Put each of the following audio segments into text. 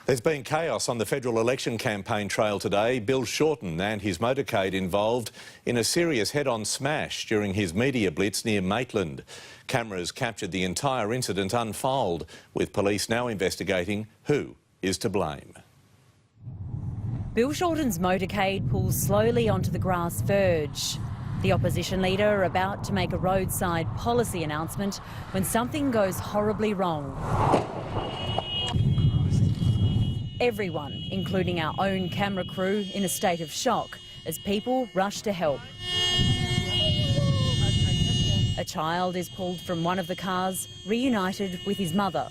There's been chaos on the federal election campaign trail today. Bill Shorten and his motorcade involved in a serious head-on smash during his media blitz near Maitland. Cameras captured the entire incident unfold, with police now investigating who is to blame. Bill Shorten's motorcade pulls slowly onto the grass verge. The opposition leader about to make a roadside policy announcement when something goes horribly wrong. Everyone, including our own camera crew, in a state of shock as people rush to help. A child is pulled from one of the cars, reunited with his mother.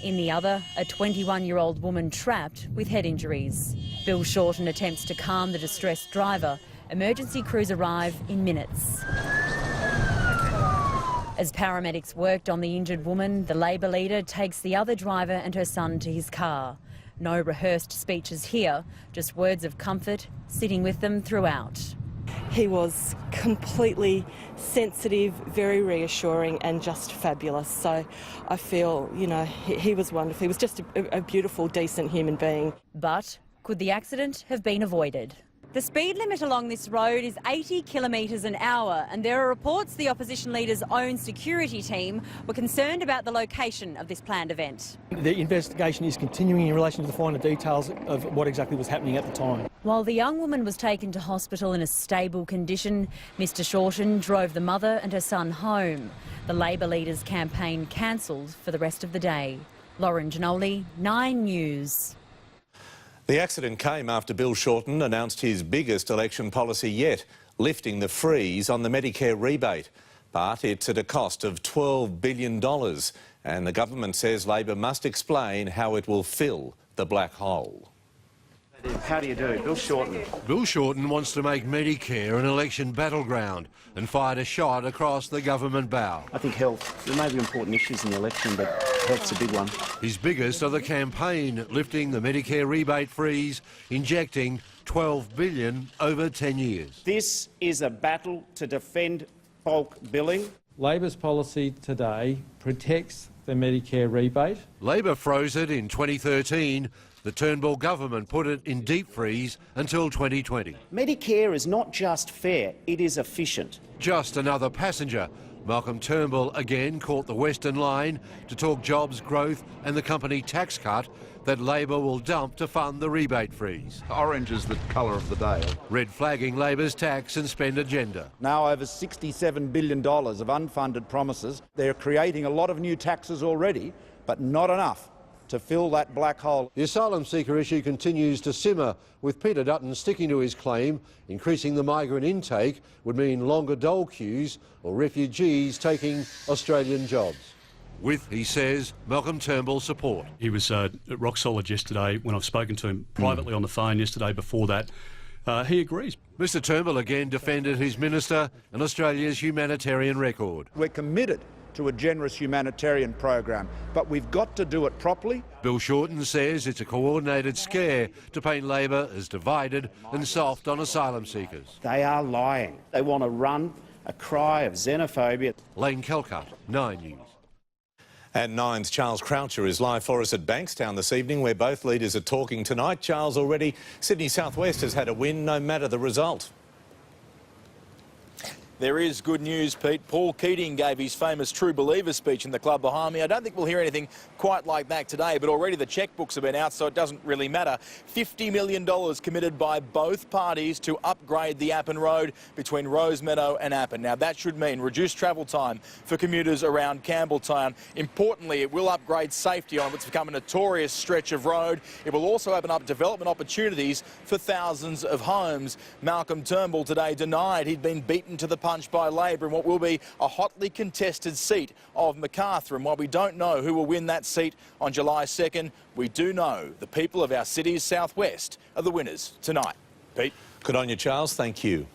In the other, a 21-year-old woman trapped with head injuries. Bill Shorten attempts to calm the distressed driver. Emergency crews arrive in minutes. As paramedics worked on the injured woman, the Labor leader takes the other driver and her son to his car. No rehearsed speeches here, just words of comfort sitting with them throughout. He was completely sensitive, very reassuring and just fabulous. So I feel, he was wonderful. He was just a beautiful, decent human being. But could the accident have been avoided? The speed limit along this road is 80 kilometres an hour, and there are reports the opposition leader's own security team were concerned about the location of this planned event. The investigation is continuing in relation to the finer details of what exactly was happening at the time. While the young woman was taken to hospital in a stable condition, Mr Shorten drove the mother and her son home. The Labor leader's campaign cancelled for the rest of the day. Lauren Ginoli, 9 News. The accident came after Bill Shorten announced his biggest election policy yet, lifting the freeze on the Medicare rebate. But it's at a cost of $12 billion, and the government says Labor must explain how it will fill the black hole. How do you do? Bill Shorten. Bill Shorten wants to make Medicare an election battleground and fired a shot across the government bow. I think health. There may be important issues in the election, but health's a big one. His biggest of the campaign, lifting the Medicare rebate freeze, injecting $12 billion over 10 years. This is a battle to defend bulk billing. Labor's policy today protects the Medicare rebate. Labor froze it in 2013. The Turnbull government put it in deep freeze until 2020. Medicare is not just fair, it is efficient. Just another passenger. Malcolm Turnbull again caught the Western line to talk jobs growth and the company tax cut that Labor will dump to fund the rebate freeze. Orange is the colour of the day. Red flagging Labor's tax and spend agenda. Now over $67 billion of unfunded promises. They're creating a lot of new taxes already, but not enough to fill that black hole. The asylum seeker issue continues to simmer, with Peter Dutton sticking to his claim increasing the migrant intake would mean longer dole queues or refugees taking Australian jobs. With, he says, Malcolm Turnbull's support. He was rock solid yesterday when I've spoken to him privately on the phone yesterday before that. He agrees. Mr Turnbull again defended his minister and Australia's humanitarian record. We're committed to a generous humanitarian program, but we've got to do it properly. Bill Shorten says it's a coordinated scare to paint Labor as divided and soft on asylum seekers. They are lying. They want to run a cry of xenophobia. Lane Calcutt, 9 News. And Nine's Charles Croucher is live for us at Bankstown this evening, where both leaders are talking tonight. Charles, already Sydney Southwest has had a win, no matter the result. There is good news, Pete. Paul Keating gave his famous True Believer speech in the club behind me. I don't think we'll hear anything quite like that today, but already the checkbooks have been out, so it doesn't really matter. $50 million committed by both parties to upgrade the Appin Road between Rosemeadow and Appin. Now, that should mean reduced travel time for commuters around Campbelltown. Importantly, it will upgrade safety on what's become a notorious stretch of road. It will also open up development opportunities for thousands of homes. Malcolm Turnbull today denied he'd been beaten to the punch by Labor in what will be a hotly contested seat of Macarthur. And while we don't know who will win that seat on July 2nd, we do know the people of our city's southwest are the winners tonight. Pete? Good on you, Charles. Thank you.